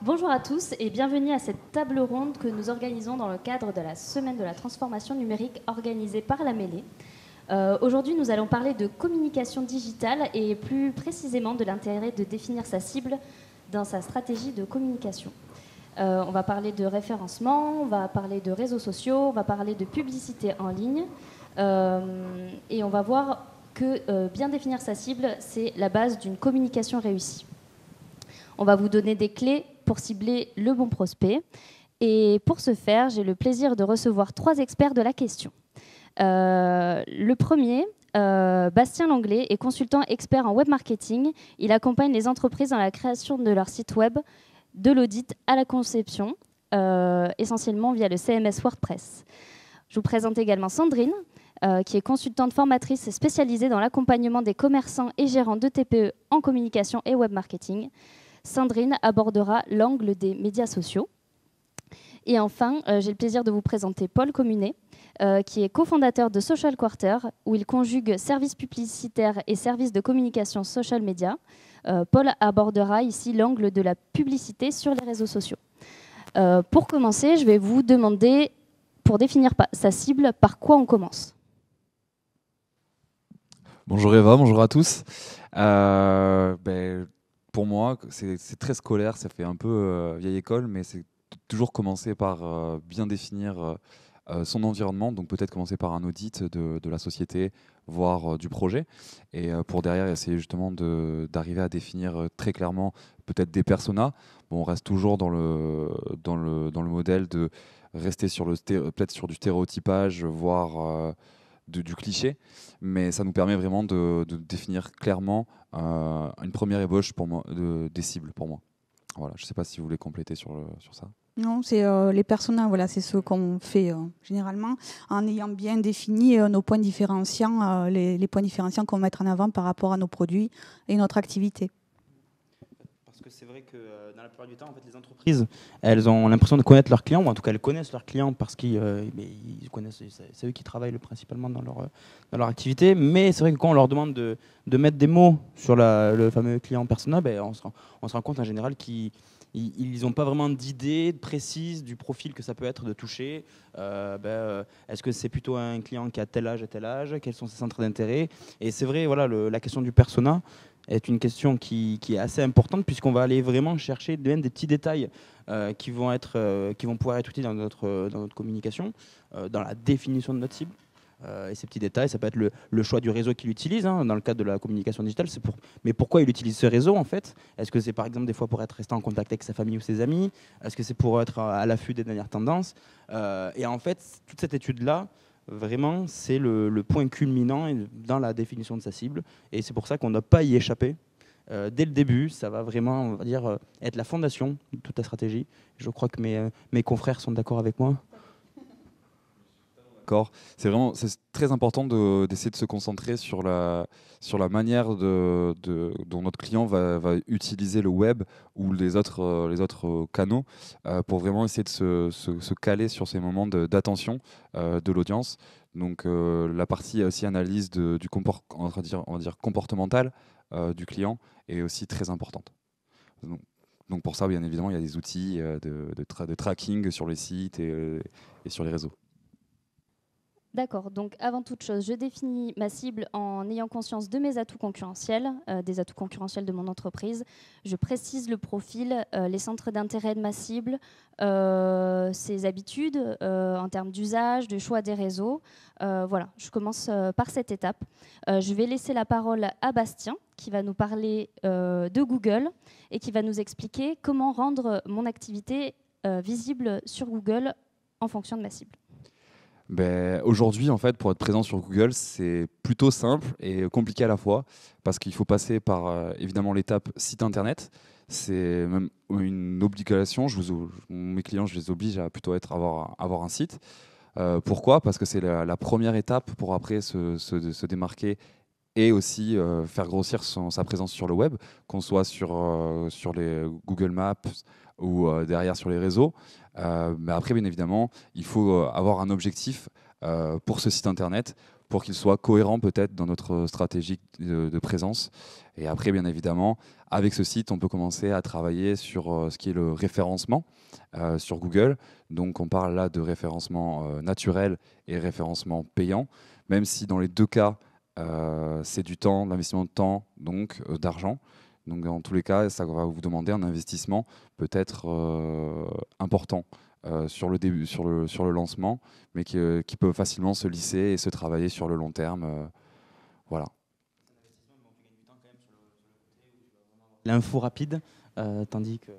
Bonjour à tous et bienvenue à cette table ronde que nous organisons dans le cadre de la Semaine de la transformation numérique organisée par la Mêlée. Aujourd'hui, nous allons parler de communication digitale et plus précisément de l'intérêt de définir sa cible dans sa stratégie de communication. On va parler de référencement, on va parler de réseaux sociaux, on va parler de publicité en ligne et on va voir que bien définir sa cible, c'est la base d'une communication réussie. On va vous donner des clés pour cibler le bon prospect. Et pour ce faire, j'ai le plaisir de recevoir 3 experts de la question. Le premier, Bastien Langlais, est consultant expert en web marketing. Il accompagne les entreprises dans la création de leur site web, de l'audit à la conception, essentiellement via le CMS WordPress. Je vous présente également Sandrine, qui est consultante formatrice spécialisée dans l'accompagnement des commerçants et gérants de TPE en communication et web marketing. Sandrine abordera l'angle des médias sociaux. Et enfin, j'ai le plaisir de vous présenter Paul Communet, qui est cofondateur de Social Quarter, où il conjugue services publicitaires et services de communication social media. Paul abordera ici l'angle de la publicité sur les réseaux sociaux. Pour commencer, je vais vous demander, pour définir sa cible, par quoi on commence ? Bonjour Eva, bonjour à tous. Pour moi, c'est très scolaire, ça fait un peu vieille école, mais c'est toujours commencer par bien définir son environnement, donc peut-être commencer par un audit de la société, voire du projet, et pour derrière essayer justement d'arriver à définir très clairement peut-être des personas. Bon, on reste toujours dans le modèle de rester peut-être sur du stéréotypage, voire du cliché, mais ça nous permet vraiment de définir clairement une première ébauche pour moi, des cibles pour moi. Voilà, je ne sais pas si vous voulez compléter sur ça. Non, c'est les personas, voilà, c'est ce qu'on fait généralement en ayant bien défini nos points différenciants, les points différenciants qu'on va mettre en avant par rapport à nos produits et notre activité. Parce que c'est vrai que dans la plupart du temps, en fait, les entreprises, elles ont l'impression de connaître leurs clients, ou en tout cas elles connaissent leurs clients parce qu'ils connaissent, c'est eux qui travaillent principalement dans leur activité. Mais c'est vrai que quand on leur demande de mettre des mots sur le fameux client persona, on se rend compte en général qu'ils n'ont pas vraiment d'idée précise du profil que ça peut être de toucher. Est-ce que c'est plutôt un client qui a tel âge et tel âge? Quels sont ses centres d'intérêt? Et c'est vrai, voilà, la question du persona est une question qui est assez importante puisqu'on va aller vraiment chercher même des petits détails qui vont pouvoir être utiles dans notre communication, dans la définition de notre cible. Et ces petits détails, ça peut être le choix du réseau qu'il utilise dans le cadre de la communication digitale. Mais pourquoi il utilise ce réseau en fait? Est-ce que c'est par exemple des fois pour être resté en contact avec sa famille ou ses amis? Est-ce que c'est pour être à l'affût des dernières tendances? Et en fait, toute cette étude-là, vraiment, c'est le point culminant dans la définition de sa cible. Et c'est pour ça qu'on ne doit pas y échapper. Dès le début, ça va vraiment, on va dire, être la fondation de toute la stratégie. Je crois que mes confrères sont d'accord avec moi. C'est très important d'essayer de se concentrer sur la manière dont notre client va utiliser le web ou les autres canaux pour vraiment essayer de se caler sur ces moments d'attention de l'audience. Donc la partie aussi analyse on va dire comportementale du client est aussi très importante. Donc pour ça, bien évidemment, il y a des outils de tracking sur les sites et sur les réseaux. D'accord, donc avant toute chose, je définis ma cible en ayant conscience de mes atouts concurrentiels, des atouts concurrentiels de mon entreprise. Je précise le profil, les centres d'intérêt de ma cible, ses habitudes en termes d'usage, de choix des réseaux. Voilà, je commence par cette étape. Je vais laisser la parole à Bastien, qui va nous parler de Google et qui va nous expliquer comment rendre mon activité visible sur Google en fonction de ma cible. Aujourd'hui, en fait, pour être présent sur Google, c'est plutôt simple et compliqué à la fois parce qu'il faut passer par évidemment l'étape site internet. C'est même une obligation. Mes clients, je les oblige à plutôt avoir un site. Pourquoi? Parce que c'est la première étape pour après se démarquer et aussi faire grossir sa présence sur le web, qu'on soit sur les Google Maps ou derrière sur les réseaux. Mais après, bien évidemment, il faut avoir un objectif pour ce site internet, pour qu'il soit cohérent peut-être dans notre stratégie de présence. Et après, bien évidemment, avec ce site, on peut commencer à travailler sur ce qui est le référencement sur Google. Donc on parle là de référencement naturel et référencement payant, même si dans les deux cas, c'est du temps, de l'investissement de temps, donc d'argent. Donc dans tous les cas, ça va vous demander un investissement peut-être important sur le début, sur le lancement, mais qui peut facilement se lisser et se travailler sur le long terme. Voilà. L'info rapide, tandis que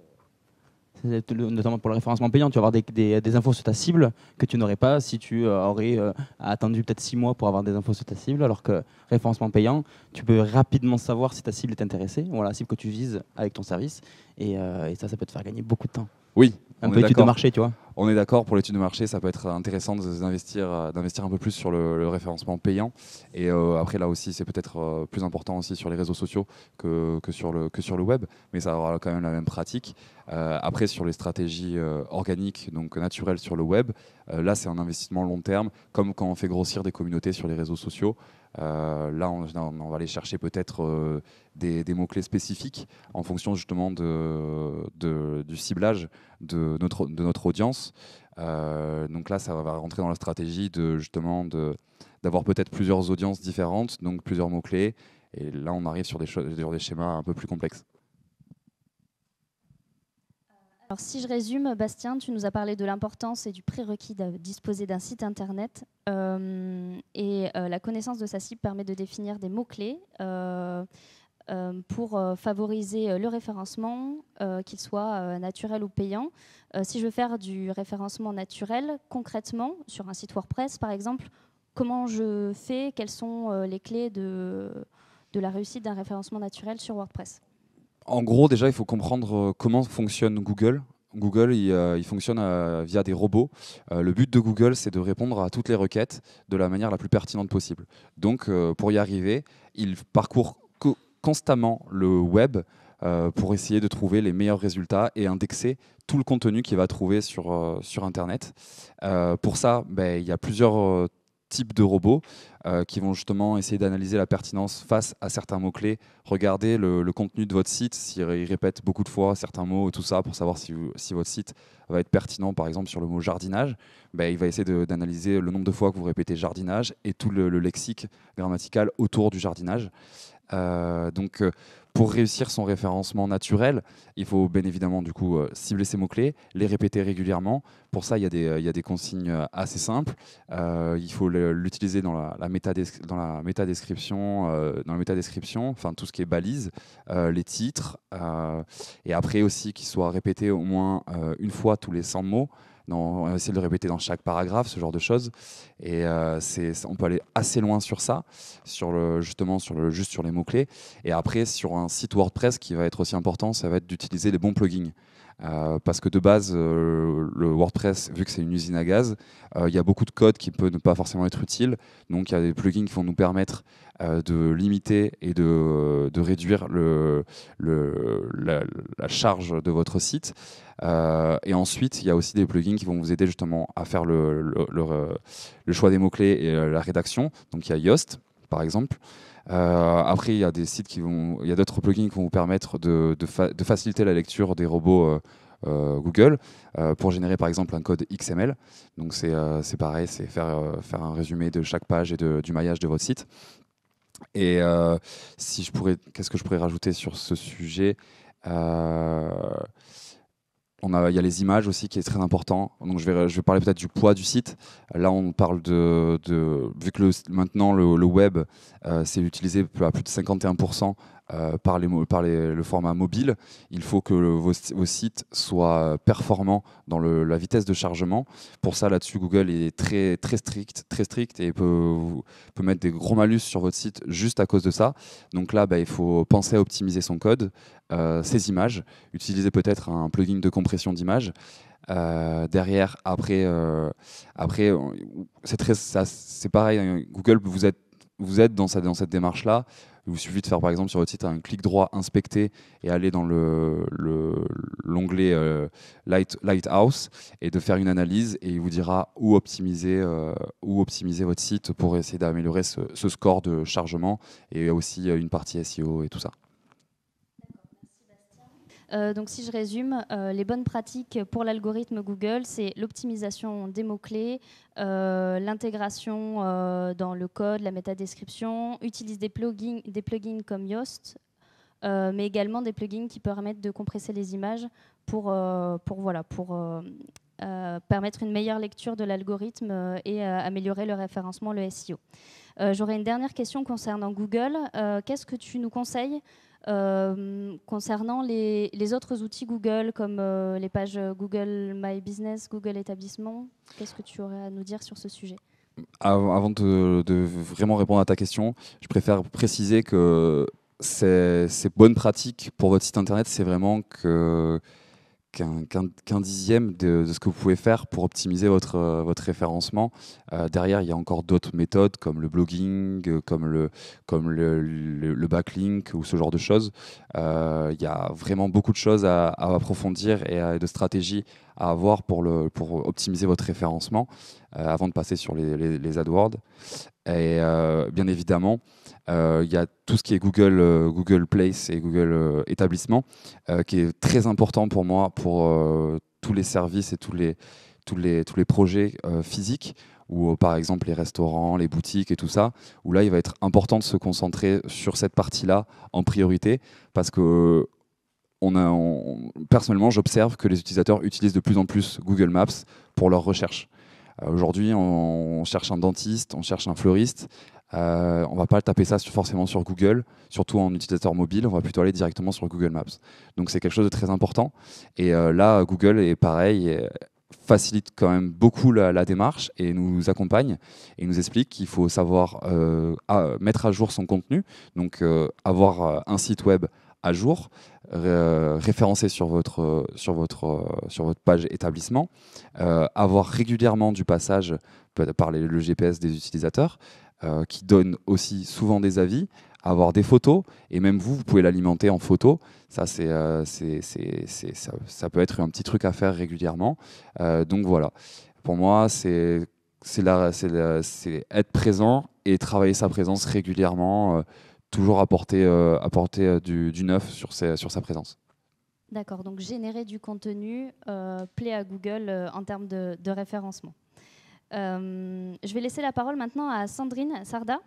notamment pour le référencement payant, tu vas avoir des infos sur ta cible que tu n'aurais pas si tu aurais attendu peut-être 6 mois pour avoir des infos sur ta cible, alors que référencement payant, tu peux rapidement savoir si ta cible est intéressée, voilà la cible que tu vises avec ton service, et ça peut te faire gagner beaucoup de temps. Oui, un peu étude de marché, tu vois. On est d'accord, pour l'étude de marché, ça peut être intéressant d'investir un peu plus sur le référencement payant. Et après, là aussi, c'est peut-être plus important aussi sur les réseaux sociaux que sur le web, mais ça aura quand même la même pratique. Après, sur les stratégies organiques, donc naturelles sur le web, là, c'est un investissement long terme, comme quand on fait grossir des communautés sur les réseaux sociaux. Là, on va aller chercher peut-être des mots-clés spécifiques en fonction justement du ciblage de notre audience. Donc là, ça va rentrer dans la stratégie d'avoir peut-être plusieurs audiences différentes, donc plusieurs mots-clés. Et là, on arrive sur des schémas un peu plus complexes. Alors, si je résume, Bastien, tu nous as parlé de l'importance et du prérequis de disposer d'un site internet. La connaissance de sa cible permet de définir des mots-clés pour favoriser le référencement, qu'il soit naturel ou payant. Si je veux faire du référencement naturel, concrètement, sur un site WordPress par exemple, comment je fais? Quelles sont les clés de la réussite d'un référencement naturel sur WordPress? En gros, déjà, il faut comprendre comment fonctionne Google. Google, il fonctionne via des robots. Le but de Google, c'est de répondre à toutes les requêtes de la manière la plus pertinente possible. Donc, pour y arriver, il parcourt constamment le web pour essayer de trouver les meilleurs résultats et indexer tout le contenu qu'il va trouver sur Internet. Pour ça, il y a plusieurs types de robots qui vont justement essayer d'analyser la pertinence face à certains mots-clés, regarder le contenu de votre site, s'il répète beaucoup de fois certains mots, tout ça, pour savoir si votre site va être pertinent, par exemple sur le mot jardinage. Il va essayer d'analyser le nombre de fois que vous répétez jardinage et tout le lexique grammatical autour du jardinage. Pour réussir son référencement naturel, il faut bien évidemment cibler ces mots-clés, les répéter régulièrement. Pour ça, il y a des consignes assez simples. Il faut l'utiliser dans la métadescription, enfin tout ce qui est balise, les titres, et après aussi qu'il soit répété au moins une fois tous les 100 mots. On va essayer de le répéter dans chaque paragraphe, ce genre de choses. Et on peut aller assez loin sur ça, juste sur les mots-clés. Et après, sur un site WordPress, qui va être aussi important, ça va être d'utiliser les bons plugins. Parce que de base, le WordPress, vu que c'est une usine à gaz, il y a beaucoup de code qui peut ne pas forcément être utile. Donc il y a des plugins qui vont nous permettre de limiter et de réduire la charge de votre site. Et ensuite, il y a aussi des plugins qui vont vous aider justement à faire le choix des mots-clés et la rédaction. Donc il y a Yoast, par exemple. Après, il y a il y a d'autres plugins qui vont vous permettre de faciliter la lecture des robots Google pour générer par exemple un code XML. Donc c'est pareil, c'est faire un résumé de chaque page et du maillage de votre site. Et qu'est-ce que je pourrais rajouter sur ce sujet? Il y a les images aussi qui est très important. Donc je vais parler peut-être du poids du site. Là, on parle vu que maintenant le web c'est utilisé à plus de 51% par le format mobile. Il faut que vos sites soient performants dans la vitesse de chargement. Pour ça, là-dessus, Google est très strict et peut mettre des gros malus sur votre site juste à cause de ça. Donc là, il faut penser à optimiser son code, ses images, utiliser peut-être un plugin de compression d'images. Derrière, après c'est pareil. Google, vous êtes dans cette démarche-là. Il vous suffit de faire par exemple sur votre site un clic droit inspecter et aller dans l'onglet Lighthouse et de faire une analyse et il vous dira où optimiser votre site pour essayer d'améliorer ce score de chargement et aussi une partie SEO et tout ça. Donc si je résume, les bonnes pratiques pour l'algorithme Google, c'est l'optimisation des mots-clés, l'intégration dans le code, la métadescription, utilise des plugins comme Yoast, mais également des plugins qui permettent de compresser les images pour permettre une meilleure lecture de l'algorithme et améliorer le référencement, le SEO. J'aurais une dernière question concernant Google. Qu'est-ce que tu nous conseilles concernant les autres outils Google, comme les pages Google My Business, Google Établissement? Qu'est-ce que tu aurais à nous dire sur ce sujet? Avant de vraiment répondre à ta question, je préfère préciser que ces bonnes pratiques pour votre site internet, c'est vraiment qu'un dixième de ce que vous pouvez faire pour optimiser votre référencement. Derrière, il y a encore d'autres méthodes comme le blogging, comme le backlink ou ce genre de choses. Il y a vraiment beaucoup de choses à approfondir et de stratégies à avoir pour optimiser votre référencement avant de passer sur les AdWords. Et bien évidemment, il y a tout ce qui est Google Place et Google Établissement, qui est très important pour moi pour tous les services et tous les projets physiques, ou par exemple les restaurants, les boutiques et tout ça, où là il va être important de se concentrer sur cette partie-là en priorité, parce que personnellement j'observe que les utilisateurs utilisent de plus en plus Google Maps pour leurs recherches. Aujourd'hui, on cherche un dentiste, on cherche un fleuriste. On ne va pas taper ça forcément sur Google, surtout en utilisateur mobile. On va plutôt aller directement sur Google Maps. Donc c'est quelque chose de très important. Et là, Google est pareil, facilite quand même beaucoup la démarche et nous accompagne et nous explique qu'il faut savoir mettre à jour son contenu, donc avoir un site web à jour, référencé sur votre page établissement, avoir régulièrement du passage par le GPS des utilisateurs, qui donne aussi souvent des avis, avoir des photos, et même vous pouvez l'alimenter en photos. Ça, ça peut être un petit truc à faire régulièrement. Donc voilà, pour moi, c'est être présent et travailler sa présence régulièrement, toujours apporter du neuf sur sa présence. D'accord, donc générer du contenu plaît à Google en termes de référencement. Je vais laisser la parole maintenant à Sandrine Sarda,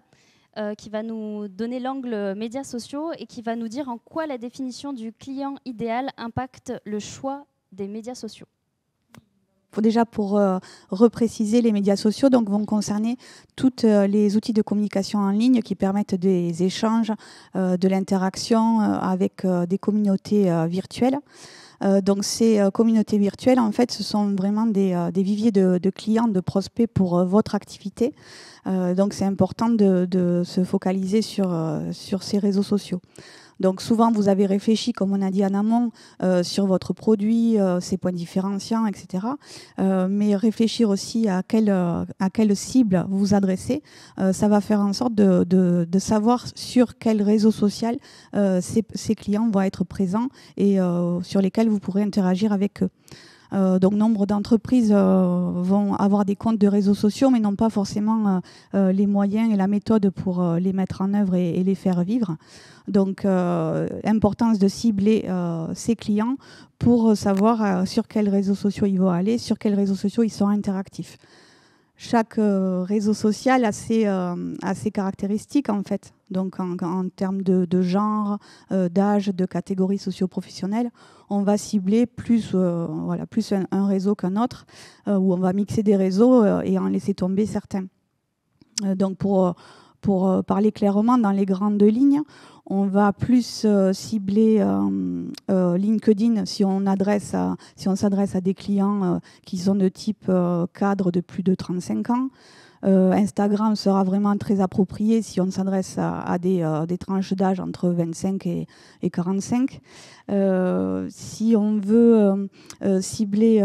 qui va nous donner l'angle médias sociaux et qui va nous dire en quoi la définition du client idéal impacte le choix des médias sociaux. Déjà, pour repréciser, les médias sociaux vont concerner tous les outils de communication en ligne qui permettent des échanges, de l'interaction avec des communautés virtuelles. Donc ces communautés virtuelles, en fait, ce sont vraiment des viviers de clients, de prospects pour votre activité. Donc c'est important de se focaliser sur ces réseaux sociaux. Donc souvent, vous avez réfléchi, comme on a dit en amont, sur votre produit, ses points différenciants, etc. Mais réfléchir aussi à quelle cible vous vous adressez, ça va faire en sorte de savoir sur quel réseau social ces clients vont être présents et sur lesquels vous pourrez interagir avec eux. Donc nombre d'entreprises vont avoir des comptes de réseaux sociaux mais n'ont pas forcément les moyens et la méthode pour les mettre en œuvre et les faire vivre. Donc importance de cibler ses clients pour savoir sur quels réseaux sociaux ils vont aller, sur quels réseaux sociaux ils sont interactifs. Chaque réseau social a ses caractéristiques en fait. Donc en termes de genre, d'âge, de catégorie socio-professionnelle, on va cibler plus un réseau qu'un autre, où on va mixer des réseaux et en laisser tomber certains. Donc pour parler clairement dans les grandes lignes, on va plus cibler LinkedIn si on s'adresse à des clients qui sont de type cadre de plus de 35 ans. Instagram sera vraiment très approprié si on s'adresse à des tranches d'âge entre 25 et 45. Si on veut cibler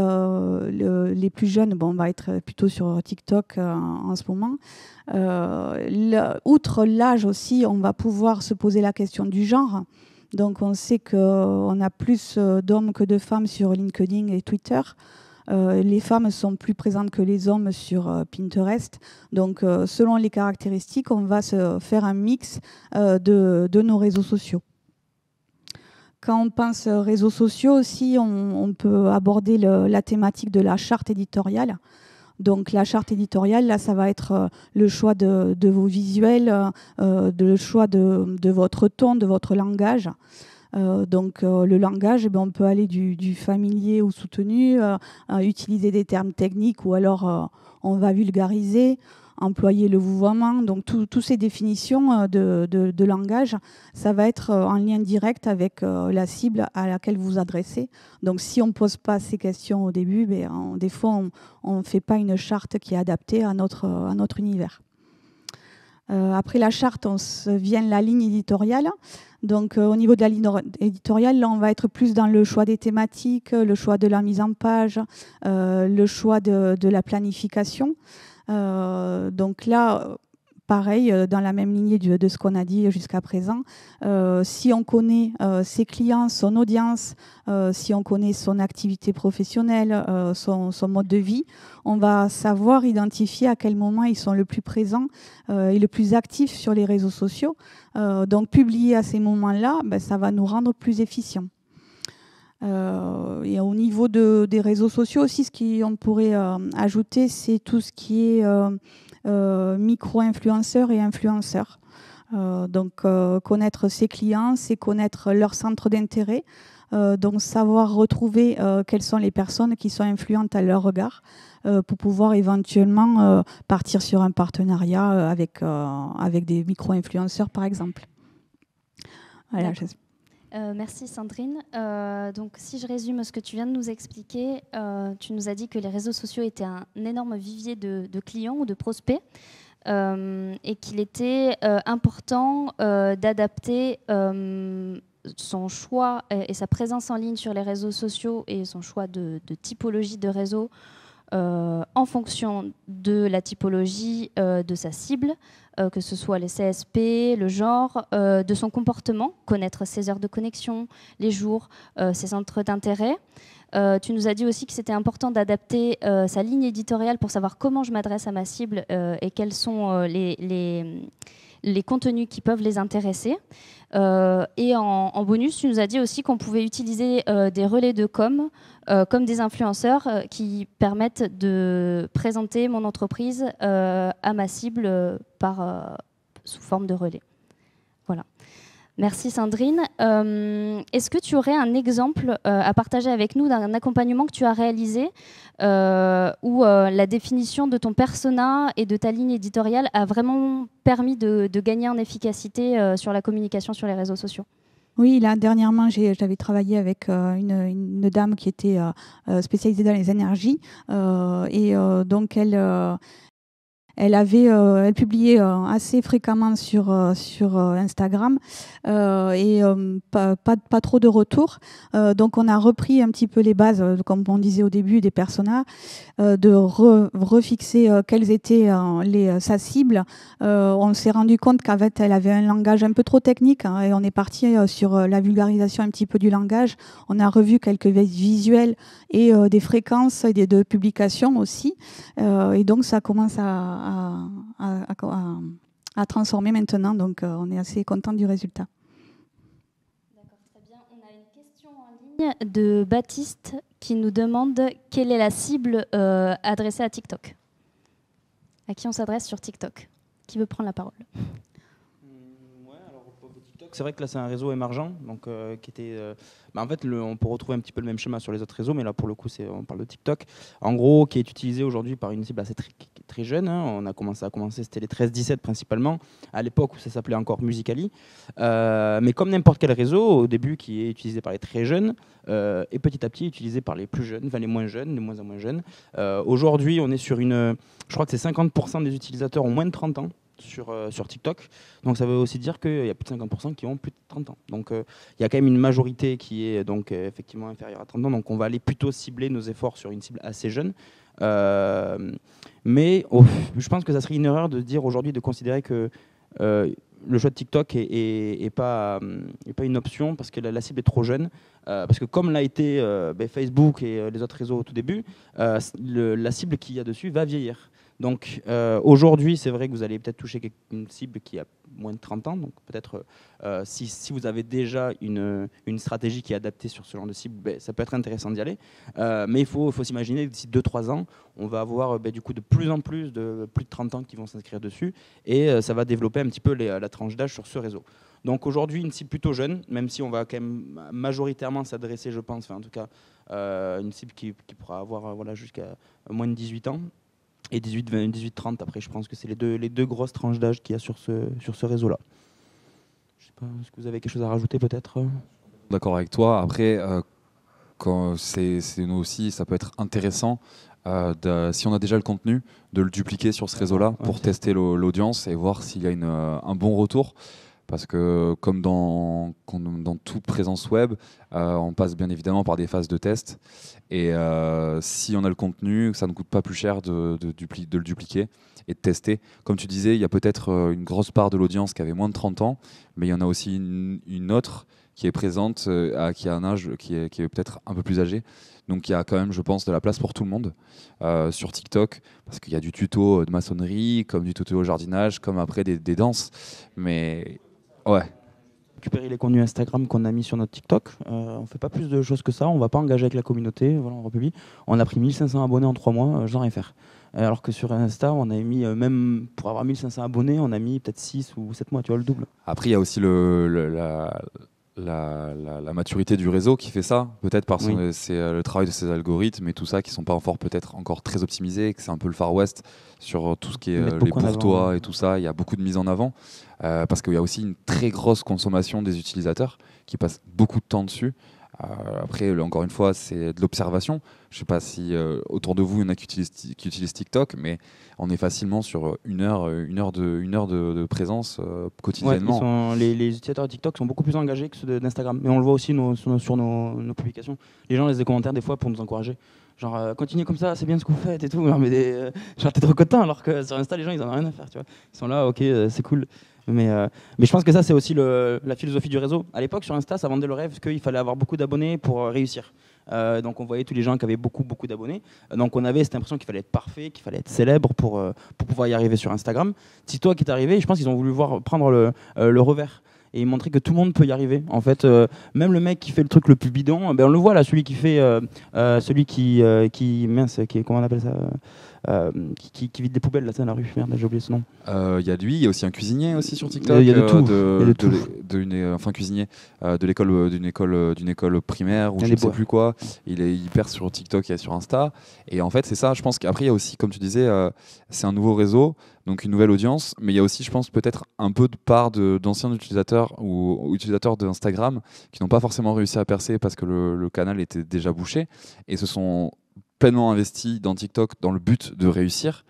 les plus jeunes, bon, on va être plutôt sur TikTok en ce moment. Outre l'âge aussi, on va pouvoir se poser la question du genre. Donc on sait qu'on a plus d'hommes que de femmes sur LinkedIn et Twitter. Les femmes sont plus présentes que les hommes sur Pinterest. Donc selon les caractéristiques, on va se faire un mix de nos réseaux sociaux. Quand on pense réseaux sociaux aussi, on peut aborder la thématique de la charte éditoriale. Donc la charte éditoriale, là, ça va être le choix de vos visuels, le choix de votre ton, de votre langage. Le langage, on peut aller du familier au soutenu, utiliser des termes techniques ou alors on va vulgariser, employer le vouvoiement. Donc toutes ces définitions de langage, ça va être en lien direct avec la cible à laquelle vous vous adressez. Donc si on ne pose pas ces questions au début, des fois on ne fait pas une charte qui est adaptée à notre univers. Après la charte, vient la ligne éditoriale. Donc au niveau de la ligne éditoriale, là, on va être plus dans le choix des thématiques, le choix de la mise en page, le choix de la planification. Donc là, pareil, dans la même lignée de ce qu'on a dit jusqu'à présent, si on connaît ses clients, son audience, si on connaît son activité professionnelle, son mode de vie, on va savoir identifier à quel moment ils sont le plus présents et le plus actifs sur les réseaux sociaux. Donc publier à ces moments-là, ça va nous rendre plus efficients. Et au niveau des réseaux sociaux aussi, ce qu'on pourrait ajouter, c'est tout ce qui est micro-influenceurs et influenceurs. Connaître ses clients, c'est connaître leur centre d'intérêt, donc savoir retrouver quelles sont les personnes qui sont influentes à leur regard pour pouvoir éventuellement partir sur un partenariat avec des micro-influenceurs, par exemple. Voilà, merci Sandrine. Donc, si je résume ce que tu viens de nous expliquer, tu nous as dit que les réseaux sociaux étaient un énorme vivier de clients ou de prospects et qu'il était important d'adapter son choix et sa présence en ligne sur les réseaux sociaux et son choix de typologie de réseau en fonction de la typologie de sa cible, que ce soit les CSP, le genre, de son comportement, connaître ses heures de connexion, les jours, ses centres d'intérêt. Tu nous as dit aussi que c'était important d'adapter sa ligne éditoriale pour savoir comment je m'adresse à ma cible et quels sont les contenus qui peuvent les intéresser. Et en bonus, tu nous as dit aussi qu'on pouvait utiliser des relais de com comme des influenceurs qui permettent de présenter mon entreprise à ma cible sous forme de relais. Voilà. Merci Sandrine. Est-ce que tu aurais un exemple à partager avec nous d'un accompagnement que tu as réalisé où la définition de ton persona et de ta ligne éditoriale a vraiment permis de gagner en efficacité sur la communication sur les réseaux sociaux ? Oui, là, dernièrement, j'avais travaillé avec une dame qui était spécialisée dans les énergies. Donc, elle publiait assez fréquemment sur Instagram et pas trop de retours. Donc on a repris un petit peu les bases, comme on disait au début, des personas, de refixer quelles étaient sa cible. On s'est rendu compte qu'en fait, elle avait un langage un peu trop technique et on est parti sur la vulgarisation un petit peu du langage. On a revu quelques visuels et des fréquences et de publications aussi. Et donc ça commence à transformer maintenant, donc on est assez content du résultat. D'accord, très bien. On a une question en ligne de Baptiste qui nous demande quelle est la cible adressée à TikTok. À qui on s'adresse sur TikTok? Qui veut prendre la parole? C'est vrai que là c'est un réseau émergent, donc qui était. En fait, on peut retrouver un petit peu le même schéma sur les autres réseaux, mais là pour le coup, on parle de TikTok. En gros, qui est utilisé aujourd'hui par une cible assez très jeune. Hein. On a commencé, c'était les 13-17 principalement, à l'époque où ça s'appelait encore Musical.ly. Mais comme n'importe quel réseau, au début, qui est utilisé par les très jeunes, et petit à petit utilisé par les plus jeunes, enfin les moins jeunes, les moins en moins jeunes. Aujourd'hui, on est sur je crois que c'est 50% des utilisateurs ont moins de 30 ans. Sur TikTok. Donc ça veut aussi dire qu'il y a plus de 50% qui ont plus de 30 ans. Donc il y a quand même une majorité qui est donc effectivement inférieure à 30 ans. Donc on va aller plutôt cibler nos efforts sur une cible assez jeune. Mais je pense que ça serait une erreur de dire aujourd'hui, de considérer que le choix de TikTok est pas une option parce que la cible est trop jeune. Parce que comme l'a été Facebook et les autres réseaux au tout début, la cible qu'il y a dessus va vieillir. Donc aujourd'hui, c'est vrai que vous allez peut-être toucher une cible qui a moins de 30 ans. Donc peut-être si vous avez déjà une stratégie qui est adaptée sur ce genre de cible, ça peut être intéressant d'y aller. Mais il faut s'imaginer que d'ici 2-3 ans, on va avoir du coup de plus en plus de 30 ans qui vont s'inscrire dessus. Et ça va développer un petit peu la tranche d'âge sur ce réseau. Donc aujourd'hui, une cible plutôt jeune, même si on va quand même majoritairement s'adresser, je pense, enfin en tout cas, une cible qui pourra avoir jusqu'à moins de 18 ans. Et 18-30, après, je pense que c'est les deux grosses tranches d'âge qu'il y a sur ce réseau-là. Je sais pas, est-ce que vous avez quelque chose à rajouter peut-être ? D'accord avec toi. Après, quand nous aussi, ça peut être intéressant, si on a déjà le contenu, de le dupliquer sur ce réseau-là pour tester l'audience et voir s'il y a un bon retour. Parce que comme dans toute présence web, on passe bien évidemment par des phases de test. Et si on a le contenu, ça ne coûte pas plus cher de le dupliquer et de tester. Comme tu disais, il y a peut-être une grosse part de l'audience qui avait moins de 30 ans, mais il y en a aussi une autre qui est présente, qui a un âge qui est peut-être un peu plus âgé. Donc il y a quand même, je pense, de la place pour tout le monde sur TikTok, parce qu'il y a du tuto de maçonnerie, comme du tuto au jardinage, comme après des danses. Mais ouais. Récupérer les contenus Instagram qu'on a mis sur notre TikTok. On fait pas plus de choses que ça. On va pas engager avec la communauté. Voilà, on republie. On a pris 1500 abonnés en 3 mois. J'en ai rien faire. Alors que sur Insta, on a mis, même pour avoir 1500 abonnés, on a mis peut-être 6 ou 7 mois, tu vois, le double. Après, il y a aussi la maturité du réseau qui fait ça, peut-être parce que c'est le travail de ces algorithmes et tout ça qui sont pas encore très optimisés, que c'est un peu le Far West sur tout ce qui est les pour toi et tout ça. Il y a beaucoup de mise en avant parce qu'il y a aussi une très grosse consommation des utilisateurs qui passent beaucoup de temps dessus. Après, encore une fois, c'est de l'observation. Je ne sais pas si autour de vous, il y en a qui utilisent TikTok, mais on est facilement sur une heure de présence quotidiennement. Ouais, les utilisateurs de TikTok sont beaucoup plus engagés que ceux d'Instagram. Mais on le voit aussi sur nos publications. Les gens laissent des commentaires des fois pour nous encourager. Genre, continuez comme ça, c'est bien ce que vous faites et tout. Mais genre, t'es trop content, alors que sur Insta, les gens, ils en ont rien à faire. Tu vois. Ils sont là, ok, c'est cool. Mais je pense que ça, c'est aussi la philosophie du réseau. À l'époque, sur Insta, ça vendait le rêve qu'il fallait avoir beaucoup d'abonnés pour réussir. Donc on voyait tous les gens qui avaient beaucoup d'abonnés. Donc on avait cette impression qu'il fallait être parfait, qu'il fallait être célèbre pour pouvoir y arriver sur Instagram. C'est toi qui es arrivé, je pense qu'ils ont voulu prendre le revers et montrer que tout le monde peut y arriver. En fait, même le mec qui fait le truc le plus bidon, on le voit là, celui qui comment on appelle ça, qui vide des poubelles là, dans la rue. Merde, j'ai oublié ce nom. Il y a lui, il y a aussi un cuisinier aussi sur TikTok. Il y a de tout. Enfin cuisinier d'une école primaire ou je ne sais plus quoi. Il perce sur TikTok et sur Insta. Et en fait, c'est ça. Je pense qu'après il y a aussi, comme tu disais, c'est un nouveau réseau, donc une nouvelle audience. Mais il y a aussi, je pense, peut-être un peu de part d'anciens utilisateurs ou utilisateurs d'Instagram qui n'ont pas forcément réussi à percer parce que le canal était déjà bouché et se sont pleinement investis dans TikTok dans le but de réussir.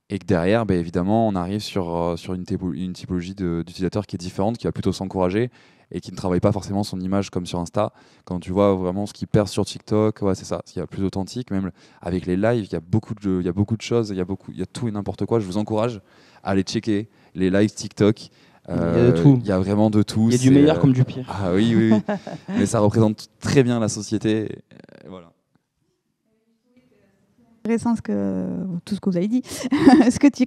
Et que derrière, évidemment, on arrive sur une typologie d'utilisateurs qui est différente, qui va plutôt s'encourager et qui ne travaille pas forcément son image comme sur Insta. Quand tu vois vraiment ce qui perce sur TikTok, c'est ça, il y a plus d'authentique. Même avec les lives, il y a beaucoup de choses, il y a tout et n'importe quoi. Je vous encourage à aller checker les lives TikTok. Il y a de tout. Il y a vraiment de tout. Il y a du meilleur comme du pire. Ah oui. Mais ça représente très bien la société. Voilà. Intéressant tout ce que vous avez dit.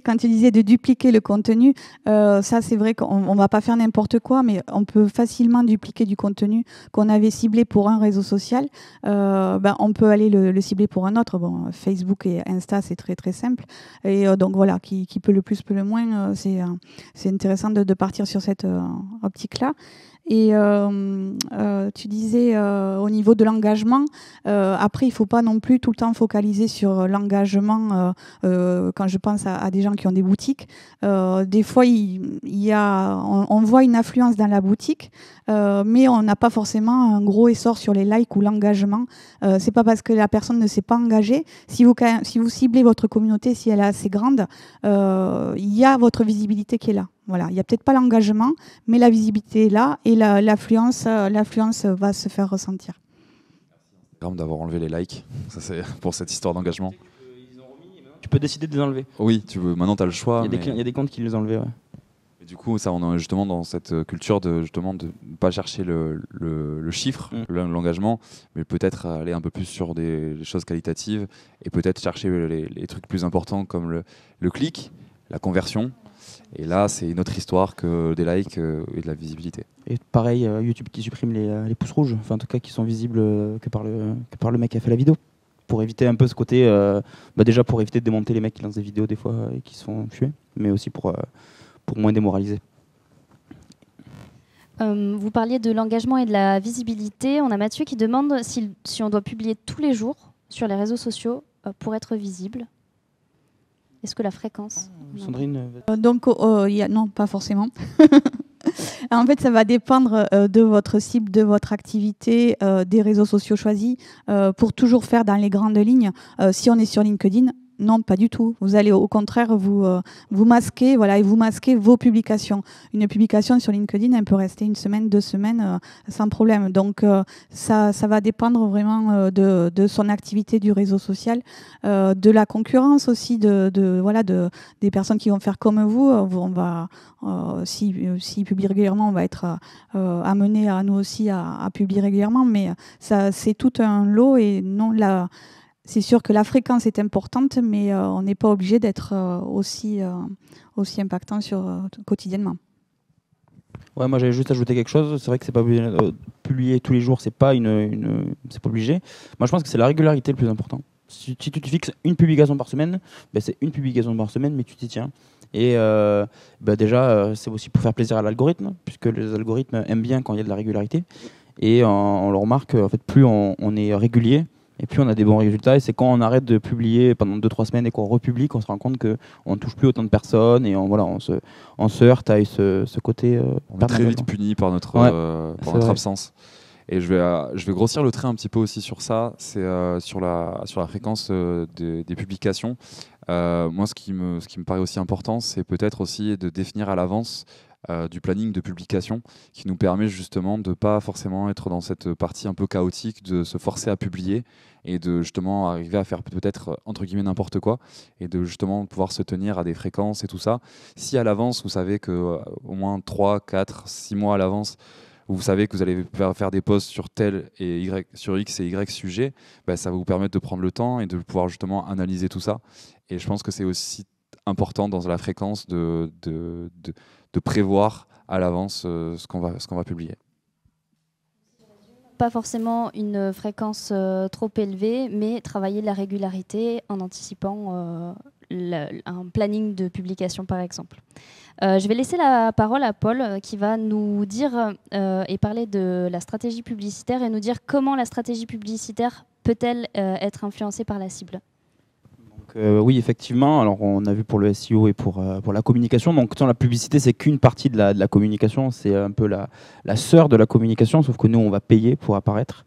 Quand tu disais de dupliquer le contenu, ça c'est vrai qu'on ne va pas faire n'importe quoi, mais on peut facilement dupliquer du contenu qu'on avait ciblé pour un réseau social. On peut aller le cibler pour un autre. Bon, Facebook et Insta, c'est très très simple. Et donc voilà, qui peut le plus, peut le moins. C'est intéressant de partir sur cette optique-là. Et tu disais au niveau de l'engagement, après il ne faut pas non plus tout le temps focaliser sur l'engagement, quand je pense à des gens qui ont des boutiques, des fois on voit une affluence dans la boutique, mais on n'a pas forcément un gros essor sur les likes ou l'engagement. C'est pas parce que la personne ne s'est pas engagée. Si vous ciblez votre communauté, si elle est assez grande, il y a votre visibilité qui est là. Voilà, il n'y a peut-être pas l'engagement, mais la visibilité est là et l'affluence va se faire ressentir. D'avoir enlevé les likes, ça c'est pour cette histoire d'engagement. Tu peux décider de les enlever. Oui, maintenant tu as le choix. Il y a des comptes qui les enlevaient. Ouais. Et du coup, ça, on est justement dans cette culture de ne pas chercher le chiffre, l'engagement, mais peut-être aller un peu plus sur des choses qualitatives et peut-être chercher les trucs plus importants comme le clic, la conversion. Et là, c'est une autre histoire que des likes et de la visibilité. Et pareil, YouTube qui supprime les pouces rouges, enfin en tout cas qui sont visibles que par le mec qui a fait la vidéo. Pour éviter un peu ce côté, déjà pour éviter de démonter les mecs qui lancent des vidéos des fois et qui se font tuer, mais aussi pour moins démoraliser. Vous parliez de l'engagement et de la visibilité. On a Mathieu qui demande si on doit publier tous les jours sur les réseaux sociaux pour être visible. Est-ce que la fréquence Sandrine non, pas forcément. En fait, ça va dépendre de votre cible, de votre activité, des réseaux sociaux choisis. Pour toujours faire dans les grandes lignes, si on est sur LinkedIn, non, pas du tout. Vous allez au contraire vous masquer, voilà, et vous masquez vos publications. Une publication sur LinkedIn, elle peut rester 1 semaine, 2 semaines sans problème. Donc ça va dépendre vraiment de son activité du réseau social, de la concurrence aussi, des personnes qui vont faire comme vous. On va s'ils publient régulièrement, on va être amené à nous aussi à publier régulièrement. Mais ça, c'est tout un lot et non c'est sûr que la fréquence est importante, mais on n'est pas obligé d'être aussi impactant quotidiennement. Ouais, moi j'avais juste ajouté quelque chose. C'est vrai que c'est pas obligé publier tous les jours, c'est pas c'est pas obligé. Moi je pense que c'est la régularité le plus important. Si tu te fixes une publication par semaine, c'est une publication par semaine, mais tu t'y tiens. Et déjà, c'est aussi pour faire plaisir à l'algorithme, puisque les algorithmes aiment bien quand il y a de la régularité. Et on le remarque, en fait, plus on est régulier, et puis on a des bons résultats. Et c'est quand on arrête de publier pendant 2-3 semaines et qu'on republie qu'on se rend compte qu'on ne touche plus autant de personnes et on se heurte à ce côté. On est très vite puni par notre absence. Et je vais grossir le trait un petit peu aussi sur ça. C'est sur la fréquence des publications. Moi, ce qui me paraît aussi important, c'est peut-être aussi de définir à l'avance du planning de publication qui nous permet justement de ne pas forcément être dans cette partie un peu chaotique, de se forcer à publier et de justement arriver à faire peut-être entre guillemets n'importe quoi et de justement pouvoir se tenir à des fréquences et tout ça. Si à l'avance, vous savez que au moins 3, 4, 6 mois à l'avance, vous savez que vous allez faire des posts sur tel et Y, sur X et Y sujet, ça va vous permettre de prendre le temps et de pouvoir justement analyser tout ça. Et je pense que c'est aussi important dans la fréquence de prévoir à l'avance ce qu'on va publier. Pas forcément une fréquence trop élevée, mais travailler la régularité en anticipant un planning de publication par exemple. Je vais laisser la parole à Paul qui va nous dire et parler de la stratégie publicitaire et nous dire comment la stratégie publicitaire peut-elle être influencée par la cible. Oui, effectivement. Alors, on a vu pour le SEO et pour la communication. Donc, la publicité, c'est qu'une partie de la communication. C'est un peu la sœur de la communication, sauf que nous, on va payer pour apparaître.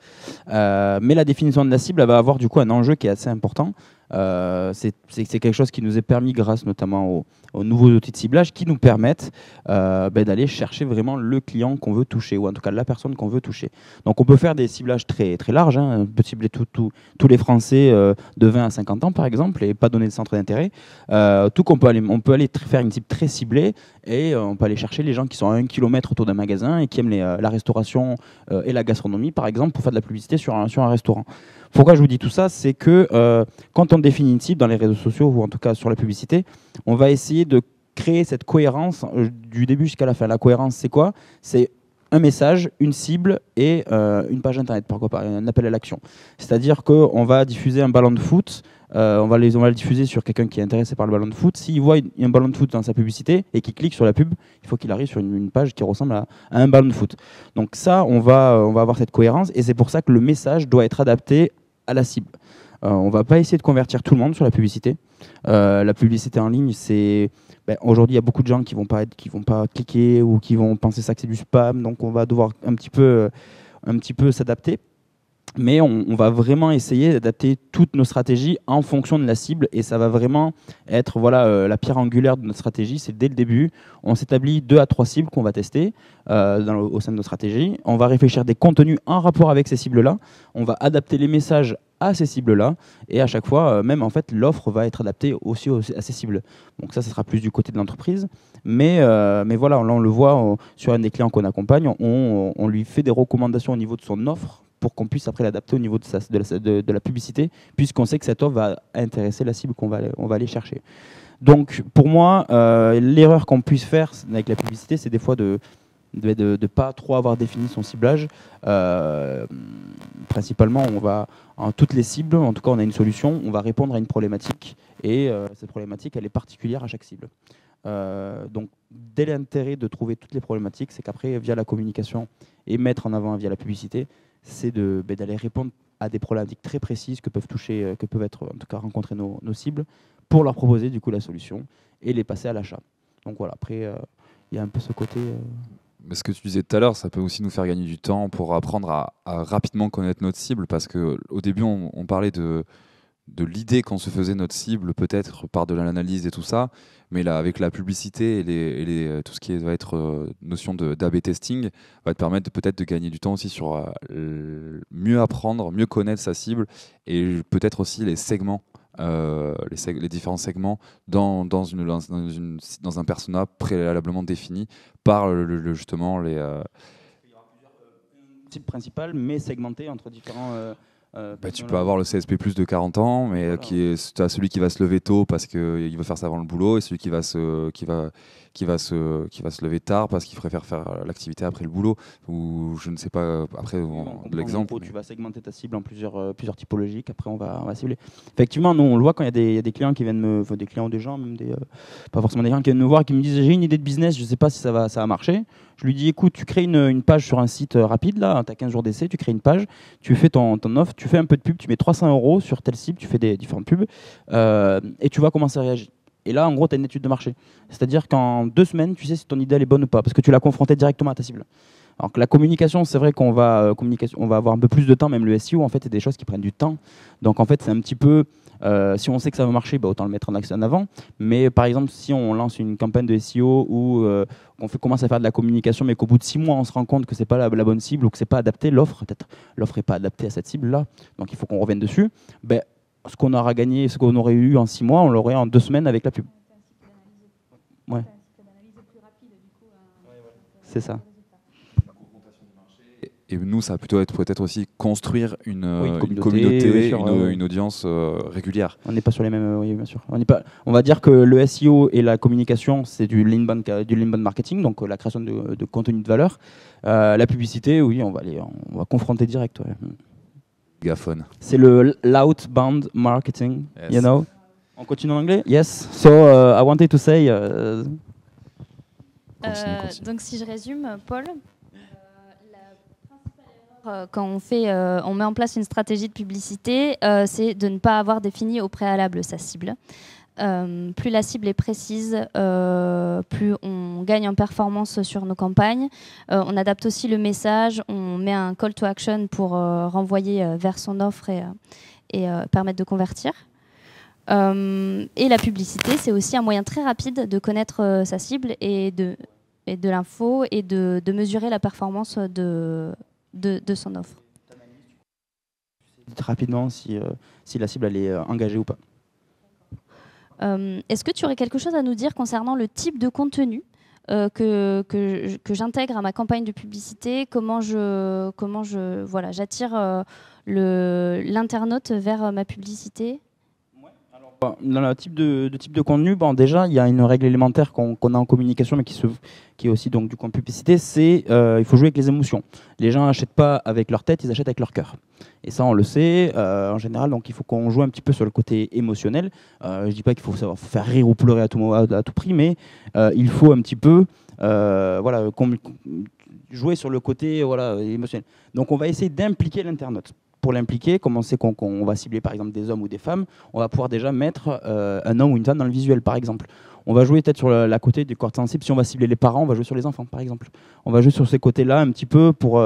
Mais la définition de la cible, elle va avoir du coup un enjeu qui est assez important. C'est quelque chose qui nous est permis grâce notamment aux nouveaux outils de ciblage qui nous permettent d'aller chercher vraiment le client qu'on veut toucher, ou en tout cas la personne qu'on veut toucher. Donc on peut faire des ciblages très, très larges, hein. On peut cibler tous les Français de 20 à 50 ans par exemple et pas donner de centre d'intérêt. On peut aller faire une cible très ciblée et on peut aller chercher les gens qui sont à 1 km autour d'un magasin et qui aiment la restauration et la gastronomie par exemple pour faire de la publicité sur un restaurant. Pourquoi je vous dis tout ça? C'est que quand on définit une cible dans les réseaux sociaux ou en tout cas sur la publicité, on va essayer de créer cette cohérence du début jusqu'à la fin. La cohérence, c'est quoi? C'est un message, une cible et une page internet, pourquoi pas, un appel à l'action. C'est-à-dire qu'on va diffuser un ballon de foot, on va le diffuser sur quelqu'un qui est intéressé par le ballon de foot. S'il voit un ballon de foot dans sa publicité et qu'il clique sur la pub, il faut qu'il arrive sur une page qui ressemble à un ballon de foot. Donc ça, on va avoir cette cohérence et c'est pour ça que le message doit être adapté à la cible. On ne va pas essayer de convertir tout le monde sur la publicité. La publicité en ligne, c'est... aujourd'hui, il y a beaucoup de gens qui vont pas cliquer ou qui vont penser ça que c'est du spam. Donc, on va devoir un petit peu s'adapter. Mais on va vraiment essayer d'adapter toutes nos stratégies en fonction de la cible, et ça va vraiment être la pierre angulaire de notre stratégie. C'est dès le début, on s'établit 2 à 3 cibles qu'on va tester au sein de nos stratégies. On va réfléchir des contenus en rapport avec ces cibles-là. On va adapter les messages à ces cibles-là, et à chaque fois, même en fait, l'offre va être adaptée aussi à ces cibles. Donc ça sera plus du côté de l'entreprise. Mais voilà, là on le voit sur un des clients qu'on accompagne, on lui fait des recommandations au niveau de son offre, pour qu'on puisse après l'adapter au niveau de la publicité, puisqu'on sait que cette offre va intéresser la cible qu'on va aller chercher. Donc pour moi, l'erreur qu'on puisse faire avec la publicité, c'est des fois de pas trop avoir défini son ciblage. Principalement, on va en toutes les cibles, en tout cas on a une solution, on va répondre à une problématique, et cette problématique elle est particulière à chaque cible. Donc dès l'intérêt de trouver toutes les problématiques, c'est qu'après via la communication et mettre en avant via la publicité, c'est d'aller répondre à des problématiques très précises que peuvent être en tout cas rencontrer nos cibles, pour leur proposer du coup la solution et les passer à l'achat. Donc voilà, après il y a un peu ce côté. Mais ce que tu disais tout à l'heure, ça peut aussi nous faire gagner du temps pour apprendre à rapidement connaître notre cible, parce qu'au début on parlait de l'idée qu'on se faisait notre cible, peut-être par de l'analyse et tout ça, mais là, avec la publicité et tout ce qui va être notion d'A/B testing, va te permettre peut-être de gagner du temps aussi sur mieux apprendre, mieux connaître sa cible, et peut-être aussi les segments, les différents segments dans un persona préalablement défini par justement les... Il y aura plusieurs cibles principales, mais segmentées entre différents... tu peux avoir le CSP+ de 40 ans, mais tu as celui qui va se lever tôt parce qu'il veut faire ça avant le boulot, et celui qui va se lever tard parce qu'il préfère faire l'activité après le boulot, ou je ne sais pas, après de l'exemple. Tu vas segmenter ta cible en plusieurs typologies, après on va cibler. Effectivement, nous on le voit quand il y a des clients qui viennent des clients ou des gens, même pas forcément des clients qui viennent me voir, qui me disent j'ai une idée de business, je ne sais pas si ça va marcher. Je lui dis écoute, tu crées une page sur un site rapide, là, tu as 15 jours d'essai, tu crées une page, tu fais ton offre, tu fais un peu de pub, tu mets 300 € sur telle cible, tu fais des différentes pubs, et tu vois comment ça réagit. Et là, en gros, tu as une étude de marché. C'est-à-dire qu'en 2 semaines, tu sais si ton idée elle est bonne ou pas, parce que tu l'as confrontée directement à ta cible. Alors que la communication, c'est vrai qu'on va avoir un peu plus de temps, même le SEO, en fait, c'est des choses qui prennent du temps. Donc en fait, c'est un petit peu... si on sait que ça va marcher, autant le mettre en avant. Mais par exemple, si on lance une campagne de SEO où on commence à faire de la communication, mais qu'au bout de 6 mois, on se rend compte que c'est pas la bonne cible, ou que c'est pas adapté, l'offre n'est pas adaptée à cette cible-là, donc il faut qu'on revienne dessus. Ce qu'on aura gagné, ce qu'on aurait eu en 6 mois, on l'aurait en 2 semaines avec la pub. Ouais. C'est ça. Et nous, ça va plutôt être peut-être aussi construire une communauté, une audience régulière. On n'est pas sur les mêmes, oui, bien sûr. On va dire que le SEO et la communication, c'est du l'inbound marketing, donc la création de contenu de valeur. La publicité, oui, on va confronter direct. Ouais. Gaphone. C'est le l'outbound marketing, yes. You know. On continue en anglais? Yes. So I wanted to say. Continue. Donc si je résume, Paul. Quand on met en place une stratégie de publicité, c'est de ne pas avoir défini au préalable sa cible. Plus la cible est précise, plus on gagne en performance sur nos campagnes. On adapte aussi le message, on met un call to action pour renvoyer vers son offre et permettre de convertir. Et la publicité, c'est aussi un moyen très rapide de connaître sa cible et de l'info, et de mesurer la performance de son offre. Rapidement si la cible elle est engagée ou pas. Est-ce que tu aurais quelque chose à nous dire concernant le type de contenu que j'intègre à ma campagne de publicité? Comment j'attire l'internaute vers ma publicité? Dans le type de contenu, déjà il y a une règle élémentaire qu'on a en communication, mais qui est aussi donc du coup en publicité, c'est il faut jouer avec les émotions. Les gens n'achètent pas avec leur tête, ils achètent avec leur cœur. Et ça on le sait en général, donc il faut qu'on joue un petit peu sur le côté émotionnel. Je dis pas qu'il faut savoir faire rire ou pleurer à tout prix, mais il faut un petit peu jouer sur le côté émotionnel. Donc on va essayer d'impliquer l'internaute. pour l'impliquer, comme on sait qu'on va cibler par exemple des hommes ou des femmes, on va pouvoir déjà mettre un homme ou une femme dans le visuel par exemple. On va jouer peut-être sur la côté du corps sensible. Si on va cibler les parents, on va jouer sur les enfants par exemple. On va jouer sur ces côtés-là un petit peu pour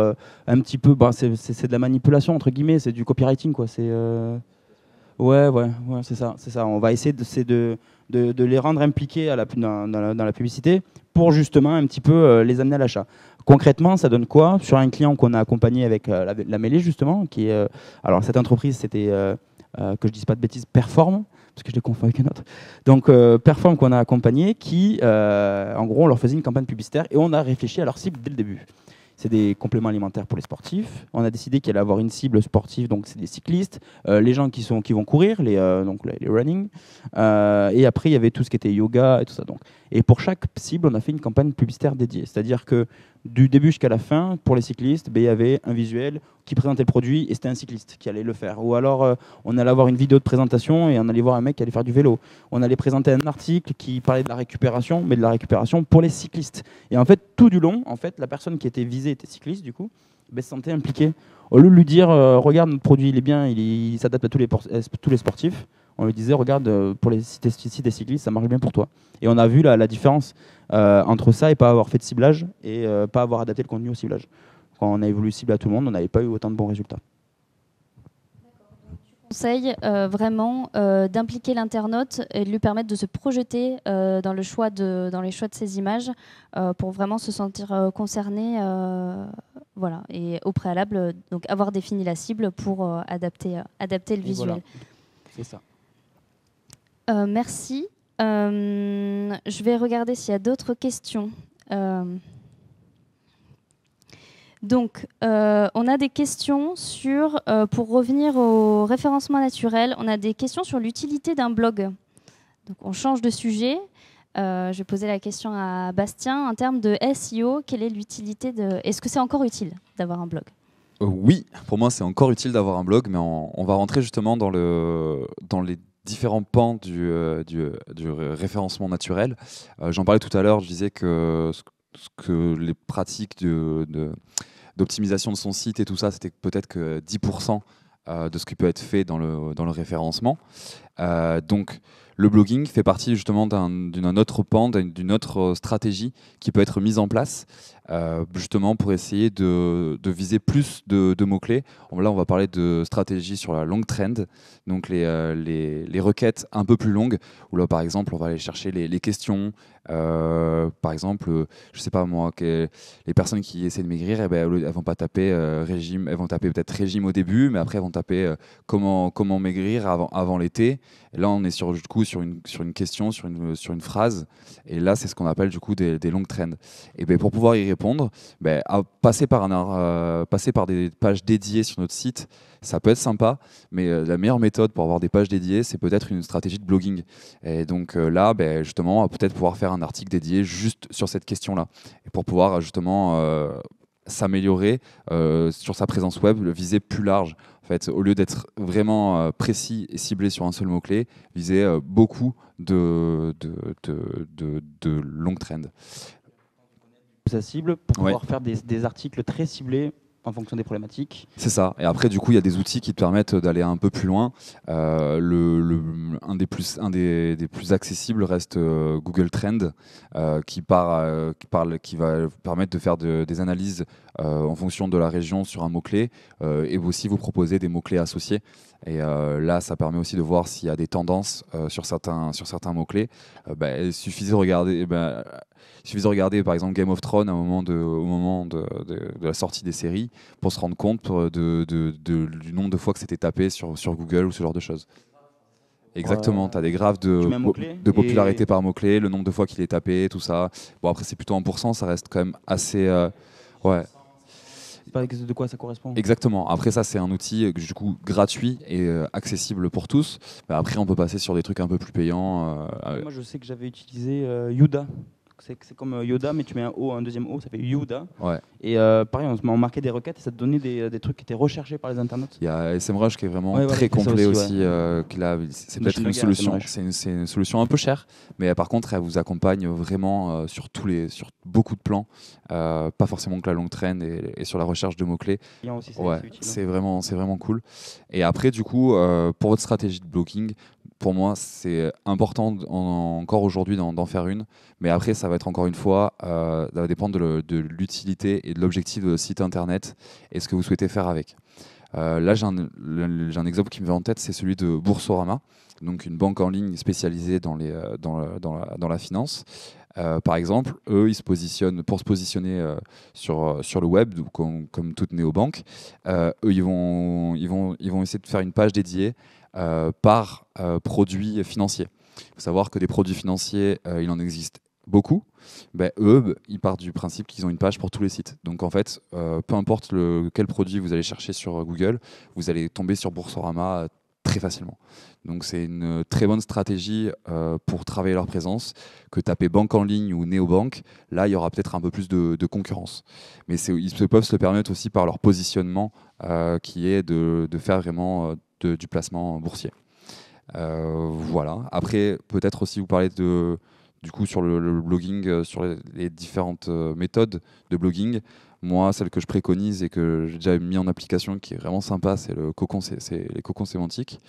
c'est de la manipulation entre guillemets, c'est du copywriting quoi. C'est ouais, c'est ça. On va essayer de les rendre impliqués dans la publicité pour justement un petit peu les amener à l'achat. Concrètement, ça donne quoi? Sur un client qu'on a accompagné avec la mêlée justement, qui est alors cette entreprise, c'était que je dise pas de bêtises, Perform, parce que je les confonds avec une autre. Donc Perform qu'on a accompagné, qui en gros on leur faisait une campagne publicitaire et on a réfléchi à leur cible dès le début. C'est des compléments alimentaires pour les sportifs. On a décidé qu'il allait avoir une cible sportive, donc c'est des cyclistes, les gens qui vont courir, les running. Et après, il y avait tout ce qui était yoga et tout ça. Donc. Et pour chaque cible, on a fait une campagne publicitaire dédiée. C'est-à-dire que du début jusqu'à la fin, pour les cyclistes, il y avait un visuel qui présentait le produit et c'était un cycliste qui allait le faire. Ou alors, on allait avoir une vidéo de présentation et on allait voir un mec qui allait faire du vélo. On allait présenter un article qui parlait de la récupération, mais de la récupération pour les cyclistes. Et en fait, tout du long, en fait, la personne qui était visée était cycliste, du coup, se sentait impliquée. Au lieu de lui dire, regarde, notre produit, il est bien, il s'adapte à tous les sportifs, on lui disait, regarde, si t'es cycliste, ça marche bien pour toi. Et on a vu la différence entre ça et pas avoir fait de ciblage et pas avoir adapté le contenu au ciblage. Quand on a voulu cibler à tout le monde, on n'avait pas eu autant de bons résultats. Tu conseilles vraiment d'impliquer l'internaute et de lui permettre de se projeter dans les choix de ses images pour vraiment se sentir concerné. Voilà. Et au préalable, donc avoir défini la cible pour adapter le visuel. Voilà. C'est ça. Merci. Je vais regarder s'il y a d'autres questions. Donc, on a des questions pour revenir au référencement naturel, on a des questions sur l'utilité d'un blog. Donc, on change de sujet. Je vais poser la question à Bastien. En termes de SEO, quelle est l'utilité Est-ce que c'est encore utile d'avoir un blog? Oui, pour moi, c'est encore utile d'avoir un blog, mais on va rentrer justement dans les différents pans du référencement naturel. J'en parlais tout à l'heure, je disais que les pratiques d'optimisation de son site et tout ça, c'était peut-être que 10% de ce qui peut être fait dans le référencement. Donc, le blogging fait partie justement d'un autre pan, d'une autre stratégie qui peut être mise en place justement pour essayer de viser plus de mots-clés. Là, on va parler de stratégie sur la longue trend, donc les requêtes un peu plus longues, où là, par exemple, on va aller chercher les questions. Par exemple, je sais pas moi, les personnes qui essaient de maigrir, elles vont pas taper régime, elles vont taper peut-être régime au début, mais après elles vont taper comment maigrir avant l'été. Et là, on est sur une question, sur une phrase, et là, c'est ce qu'on appelle du coup des longues trends. Et pour pouvoir y répondre, passer par des pages dédiées sur notre site, ça peut être sympa, mais la meilleure méthode pour avoir des pages dédiées, c'est peut-être une stratégie de blogging. Et donc là, justement, on va peut-être pouvoir faire un article dédié juste sur cette question-là, et pour pouvoir justement s'améliorer sur sa présence web, le viser plus large. En fait, au lieu d'être vraiment précis et ciblé sur un seul mot-clé, viser beaucoup de longues trends. Sa cible pour pouvoir faire des articles très ciblés en fonction des problématiques. C'est ça. Et après, du coup, il y a des outils qui te permettent d'aller un peu plus loin. Un des plus accessibles reste Google Trend, qui va permettre de faire des analyses en fonction de la région sur un mot-clé et aussi vous proposer des mots-clés associés. Et là, ça permet aussi de voir s'il y a des tendances sur certains mots-clés. Il suffit de regarder... Il suffit de regarder par exemple Game of Thrones au moment de la sortie des séries pour se rendre compte du nombre de fois que c'était tapé sur Google ou ce genre de choses. Exactement, tu as des graphes de popularité par mot-clé, le nombre de fois qu'il est tapé, tout ça. Bon, après, c'est plutôt en pourcent, ça reste quand même assez... ouais. Pas de quoi ça correspond. Exactement. Après, ça, c'est un outil du coup gratuit et accessible pour tous. Après, on peut passer sur des trucs un peu plus payants. Moi, je sais que j'avais utilisé Yuda. c'est comme Yoda, mais tu mets un O, un deuxième O, ça fait Yoda. Ouais. Et pareil, on marquait des requêtes et ça te donnait des trucs qui étaient recherchés par les internautes. Il y a SEMrush qui est vraiment Ouais, voilà, très il fait ça complet aussi, aussi. Que là, c'est peut-être une Machine solution. Learning, C'est une solution un peu chère, mais par contre, elle vous accompagne vraiment sur beaucoup de plans, pas forcément que la longue trend et sur la recherche de mots-clés. Aussi, Ouais, utile, c'est vraiment cool. Et après, du coup, pour votre stratégie de blogging, pour moi, c'est important encore aujourd'hui d'en faire une. Mais après, ça va être encore une fois, ça va dépendre de l'utilité et de l'objectif de votre site internet et ce que vous souhaitez faire avec. Là, j'ai un exemple qui me vient en tête, c'est celui de Boursorama, donc une banque en ligne spécialisée dans la finance. Par exemple, eux, pour se positionner sur le web, comme toute néobanque, eux, ils vont essayer de faire une page dédiée par produit financier. Il faut savoir que des produits financiers, il en existe beaucoup. Eux, ils partent du principe qu'ils ont une page pour tous les sites. Donc en fait, peu importe quel produit vous allez chercher sur Google, vous allez tomber sur Boursorama très facilement. Donc c'est une très bonne stratégie pour travailler leur présence. Que taper banque en ligne ou néobanque, là il y aura peut-être un peu plus de concurrence. Mais ils peuvent se le permettre aussi par leur positionnement qui est de faire vraiment du placement boursier. Voilà. Après, peut-être aussi vous parler du coup sur le blogging, sur les différentes méthodes de blogging. Moi, celle que je préconise et que j'ai déjà mis en application, qui est vraiment sympa, c'est les cocons sémantiques.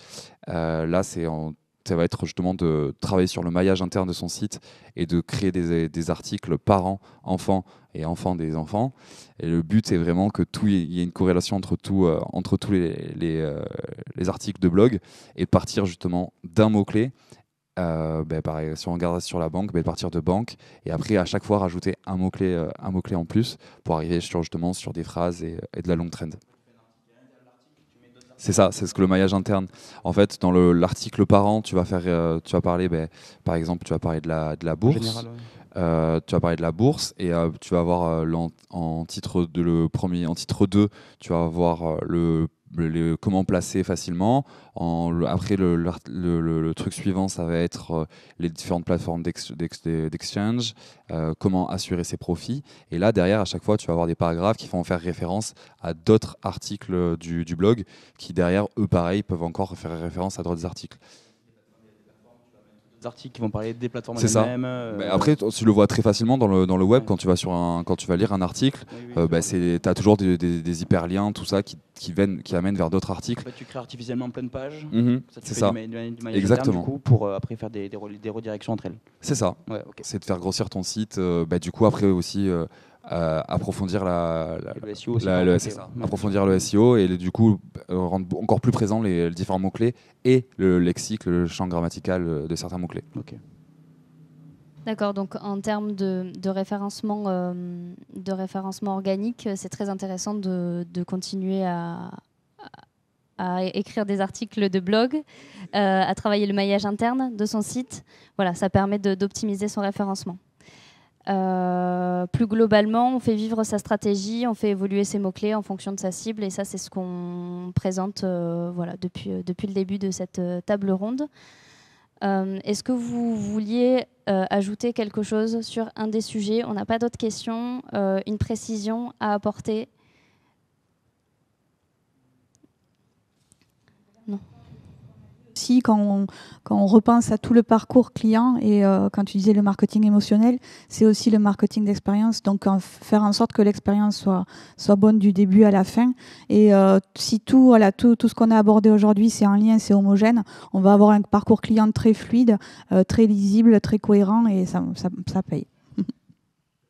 Là, ça va être justement de travailler sur le maillage interne de son site et de créer des articles parents, enfants et enfants des enfants. Et le but est vraiment que il y ait une corrélation entre tous les articles de blog et de partir justement d'un mot-clé. Pareil, si on regarde sur la banque, partir de banque et après à chaque fois rajouter un mot-clé en plus pour arriver justement sur des phrases et de la longue trend. C'est ça, c'est ce que le maillage interne. En fait, dans l'article parent, tu vas parler, par exemple, tu vas parler de la bourse. En général, ouais. Tu vas parler de la bourse et tu vas avoir en titre 2, tu vas avoir comment placer facilement. Après, le truc suivant, ça va être les différentes plateformes d'exchange, comment assurer ses profits. Et là, derrière, à chaque fois, tu vas avoir des paragraphes qui vont faire référence à d'autres articles du blog qui, derrière, eux, pareil, peuvent encore faire référence à d'autres articles. Articles qui vont parler des plateformes elles-mêmes. Après, tu le vois très facilement dans le web, quand tu vas lire un article, tu as toujours des hyperliens, tout ça qui amènent vers d'autres articles. Tu crées artificiellement plein de pages. C'est ça. Exactement. Du coup, pour après faire des redirections entre elles. C'est ça. Ouais, okay. C'est de faire grossir ton site. Du coup, après aussi approfondir le SEO aussi, approfondir le SEO et du coup rendre encore plus présents les différents mots-clés et le lexique, le champ grammatical de certains mots-clés. Okay. D'accord, donc en termes de référencement organique, c'est très intéressant de continuer à écrire des articles de blog, à travailler le maillage interne de son site. Voilà, ça permet d'optimiser son référencement. Plus globalement, on fait vivre sa stratégie, on fait évoluer ses mots-clés en fonction de sa cible et ça, c'est ce qu'on présente depuis le début de cette table ronde. Est-ce que vous vouliez ajouter quelque chose sur un des sujets? On n'a pas d'autres questions, une précision à apporter? Non. Si, quand on repense à tout le parcours client et quand tu disais le marketing émotionnel, c'est aussi le marketing d'expérience. Donc, faire en sorte que l'expérience soit bonne du début à la fin. Et si tout ce qu'on a abordé aujourd'hui, c'est en lien, c'est homogène, on va avoir un parcours client très fluide, très lisible, très cohérent et ça paye.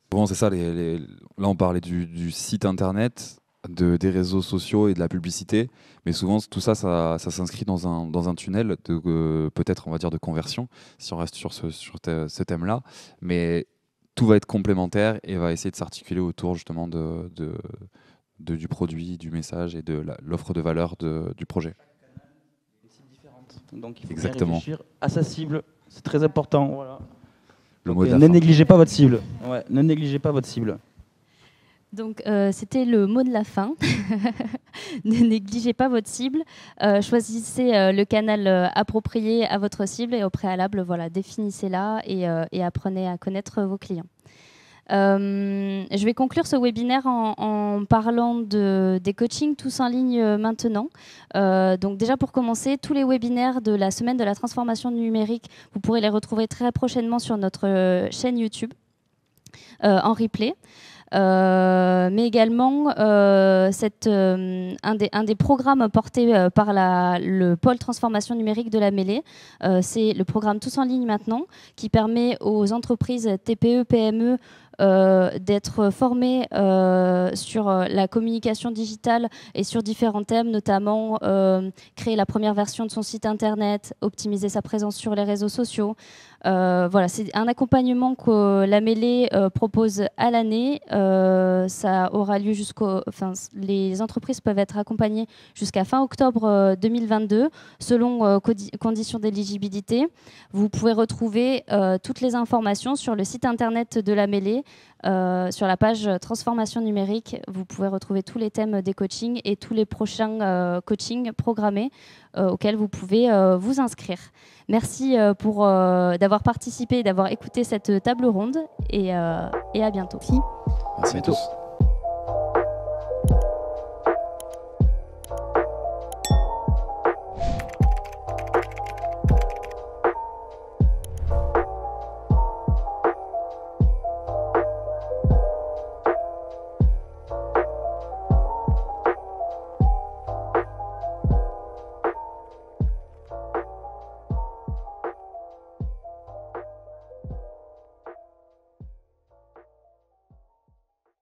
Bon, c'est ça. Là, on parlait du site internet, des réseaux sociaux et de la publicité, mais souvent tout ça s'inscrit dans un tunnel peut-être on va dire de conversion si on reste sur ce thème-là, mais tout va être complémentaire et va essayer de s'articuler autour justement du produit, du message et de l'offre de valeur du projet. Donc il faut exactement réfléchir à sa cible, c'est très important. Voilà. Ne négligez pas votre cible. Ouais, ne négligez pas votre cible. Donc, c'était le mot de la fin. Ne négligez pas votre cible. Choisissez le canal approprié à votre cible et au préalable, voilà, définissez-la et apprenez à connaître vos clients. Je vais conclure ce webinaire en parlant des coachings tous en ligne maintenant. Donc déjà pour commencer, tous les webinaires de la semaine de la transformation numérique, vous pourrez les retrouver très prochainement sur notre chaîne YouTube en replay. Mais également un des programmes portés par le pôle transformation numérique de la Mêlée, c'est le programme Tous en ligne maintenant, qui permet aux entreprises TPE, PME d'être formées sur la communication digitale et sur différents thèmes, notamment créer la première version de son site internet, optimiser sa présence sur les réseaux sociaux. Voilà, c'est un accompagnement que la Mêlée propose à l'année. Ça aura lieu les entreprises peuvent être accompagnées jusqu'à fin octobre 2022, selon conditions d'éligibilité. Vous pouvez retrouver toutes les informations sur le site internet de la Mêlée. Sur la page transformation numérique, vous pouvez retrouver tous les thèmes des coachings et tous les prochains coachings programmés auxquels vous pouvez vous inscrire. Merci d'avoir participé et d'avoir écouté cette table ronde et à bientôt. Merci à tous.